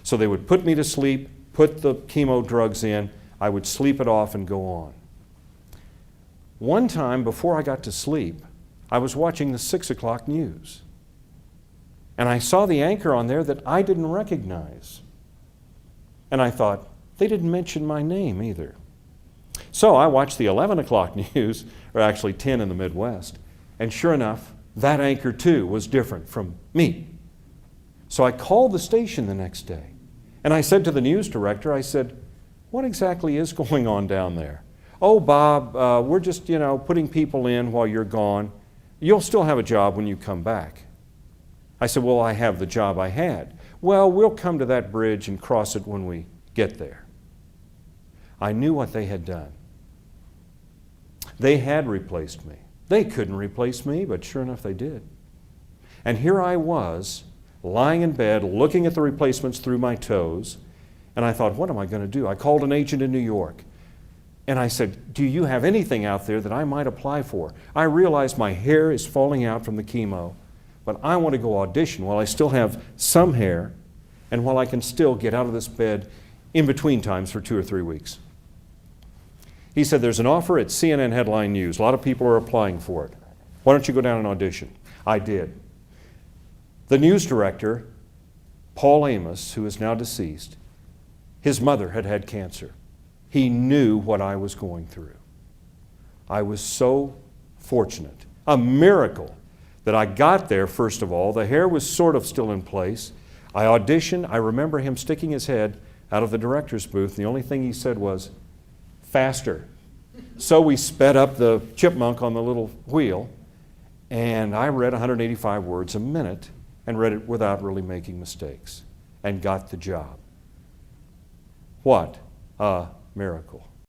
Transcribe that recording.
So they would put me to sleep, put the chemo drugs in, I would sleep it off and go on. One time before I got to sleep, I was watching the 6 o'clock news. And I saw the anchor on there that I didn't recognize. And I thought, they didn't mention my name either. So I watched the 11 o'clock news, or actually 10 in the Midwest, and sure enough, that anchor too was different from me. So I called the station the next day, and I said to the news director, I said, what exactly is going on down there? Oh, Bob, we're just, putting people in while you're gone. You'll still have a job when you come back. I said, well, I have the job I had. Well, we'll come to that bridge and cross it when we get there. I knew what they had done. They had replaced me. They couldn't replace me, but sure enough they did. And here I was, lying in bed, looking at the replacements through my toes, and I thought, what am I going to do? I called an agent in New York, and I said, do you have anything out there that I might apply for? I realize my hair is falling out from the chemo, but I want to go audition while I still have some hair and while I can still get out of this bed in between times for 2 or 3 weeks. He said, there's an offer at CNN Headline News. A lot of people are applying for it. Why don't you go down and audition? I did. The news director, Paul Amos, who is now deceased, his mother had had cancer. He knew what I was going through. I was so fortunate. A miracle that I got there, first of all. The hair was sort of still in place. I auditioned. I remember him sticking his head out of the director's booth. The only thing he said was, faster. So we sped up the chipmunk on the little wheel, and I read 185 words a minute and read it without really making mistakes and got the job. What a miracle.